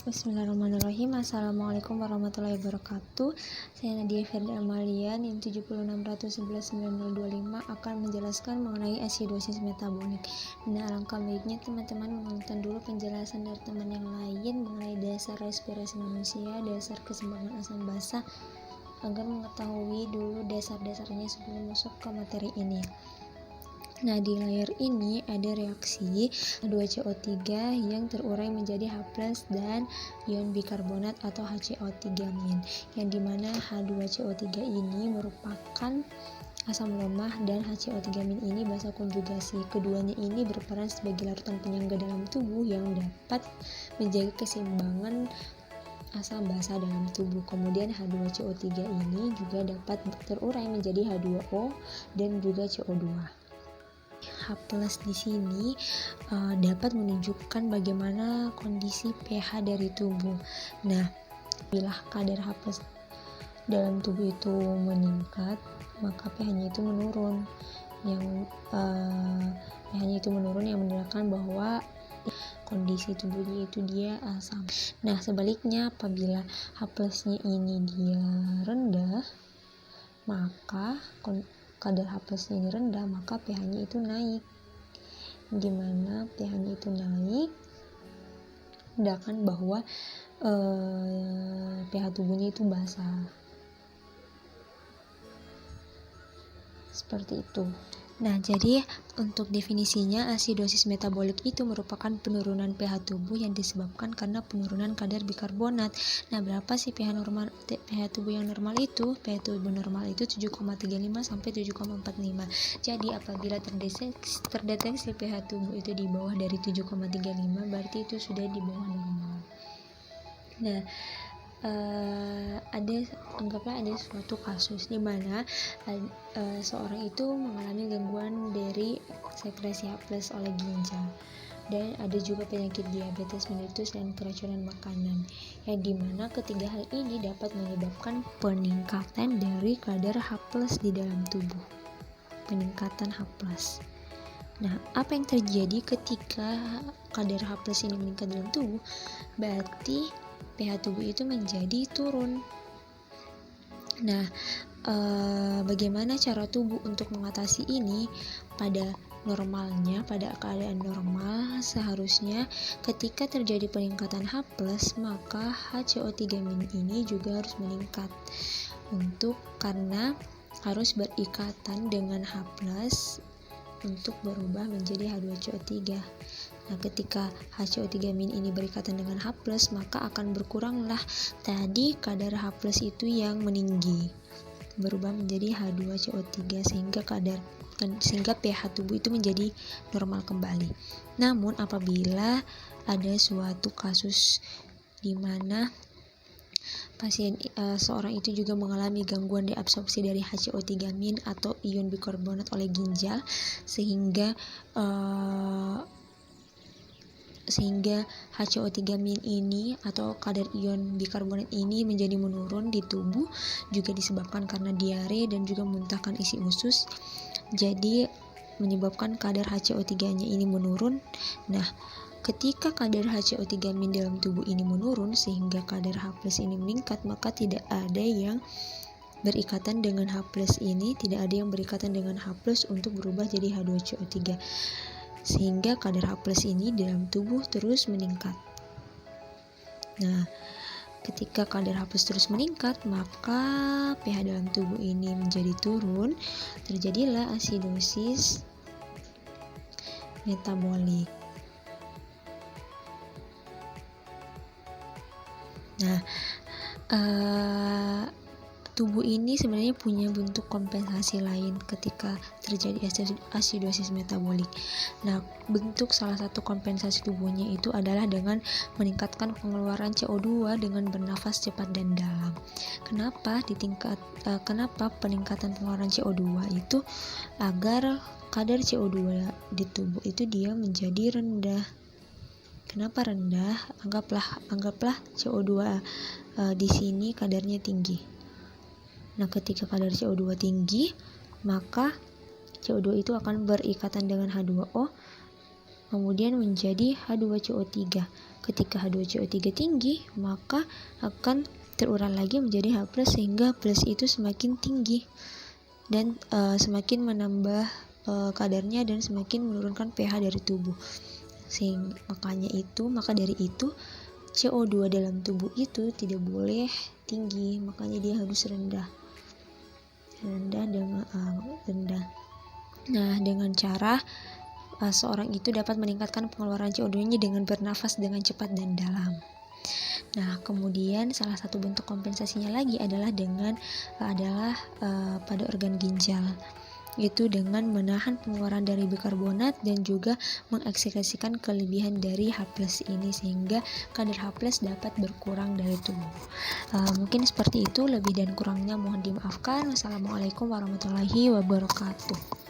Bismillahirrahmanirrahim. Assalamualaikum warahmatullahi wabarakatuh. Saya Nadia Firda Amalia, NIM 76611925 akan menjelaskan mengenai asidosis metabolik. Nah, alangkah baiknya teman-teman menonton dulu penjelasan dari teman yang lain mengenai dasar respirasi manusia, dasar keseimbangan asam basa, agar mengetahui dulu dasar-dasarnya sebelum masuk ke materi ini. Nah, di layar ini ada reaksi H2CO3 yang terurai menjadi H+ dan ion bikarbonat atau HCO3-, yang dimana H2CO3 ini merupakan asam lemah dan HCO3- ini basa konjugasi. Keduanya ini berperan sebagai larutan penyangga dalam tubuh yang dapat menjaga keseimbangan asam basa dalam tubuh. Kemudian H2CO3 ini juga dapat terurai menjadi H2O dan juga CO2. H+ di sini dapat menunjukkan bagaimana kondisi pH dari tubuh. Nah, bila kadar H+ dalam tubuh itu meningkat, maka pH-nya itu menurun. pH-nya itu menurun yang menandakan bahwa kondisi tubuhnya itu dia asam. Nah, sebaliknya apabila H+-nya ini dia rendah, maka kadar H+-nya ini rendah, maka pH-nya itu naik. Gimana pH-nya itu naik? Menandakan bahwa pH tubuhnya itu basah. Seperti itu. Nah, jadi untuk definisinya, asidosis metabolik itu merupakan penurunan pH tubuh yang disebabkan karena penurunan kadar bikarbonat. Nah, berapa sih pH tubuh yang normal itu? pH tubuh normal itu 7,35 sampai 7,45. Jadi apabila terdeteksi pH tubuh itu di bawah dari 7,35, berarti itu sudah di bawah normal. Nah, anggaplah ada suatu kasus di mana seorang itu mengalami gangguan dari sekresi H+ oleh ginjal, dan ada juga penyakit diabetes mellitus dan keracunan makanan, yang dimana ketiga hal ini dapat menyebabkan peningkatan dari kadar H+ di dalam tubuh. Peningkatan H+. Nah, apa yang terjadi ketika kadar H+ ini meningkat dalam tubuh? Berarti pH tubuh itu menjadi turun. Nah, bagaimana cara tubuh untuk mengatasi ini? Pada keadaan normal, seharusnya ketika terjadi peningkatan H+, maka HCO3- ini juga harus meningkat. Karena harus berikatan dengan H+ untuk berubah menjadi H2CO3. Nah, ketika HCO3- ini berikatan dengan H+, maka akan berkuranglah tadi kadar H+ itu yang meninggi, berubah menjadi H2CO3 sehingga pH tubuh itu menjadi normal kembali. Namun apabila ada suatu kasus di mana seorang itu juga mengalami gangguan deabsorpsi dari HCO3- atau ion bikarbonat oleh ginjal, sehingga HCO3- ini atau kadar ion bikarbonat ini menjadi menurun di tubuh, juga disebabkan karena diare dan juga muntahkan isi usus, jadi menyebabkan kadar HCO3-nya ini menurun. Nah, ketika kadar HCO3- dalam tubuh ini menurun sehingga kadar H+ ini meningkat, maka tidak ada yang berikatan dengan H+ ini, tidak ada yang berikatan dengan H+ untuk berubah jadi H2CO3, sehingga kadar H+ ini dalam tubuh terus meningkat. Nah, ketika kadar H+ terus meningkat, maka pH dalam tubuh ini menjadi turun, terjadilah asidosis metabolik. Nah, tubuh ini sebenarnya punya bentuk kompensasi lain ketika terjadi asidosis metabolik. Nah, bentuk salah satu kompensasi tubuhnya itu adalah dengan meningkatkan pengeluaran CO2 dengan bernafas cepat dan dalam. Kenapa peningkatan pengeluaran CO2 itu? Agar kadar CO2 di tubuh itu dia menjadi rendah. Kenapa rendah? Anggaplah CO2 di sini kadarnya tinggi. Nah, ketika kadar CO2 tinggi, maka CO2 itu akan berikatan dengan H2O kemudian menjadi H2CO3. Ketika H2CO3 tinggi, maka akan terurai lagi menjadi H+ sehingga plus itu semakin tinggi dan semakin menambah kadarnya dan semakin menurunkan pH dari tubuh. Maka dari itu CO2 dalam tubuh itu tidak boleh tinggi, makanya dia harus rendah. Nah, dengan cara seorang itu dapat meningkatkan pengeluaran CO2-nya dengan bernafas dengan cepat dan dalam. Nah, kemudian salah satu bentuk kompensasinya lagi adalah pada organ ginjal, yaitu dengan menahan pengeluaran dari bikarbonat dan juga mengekskresikan kelebihan dari H+ ini sehingga kadar H+ dapat berkurang dari tubuh. Mungkin seperti itu, lebih dan kurangnya mohon dimaafkan. Wassalamualaikum warahmatullahi wabarakatuh.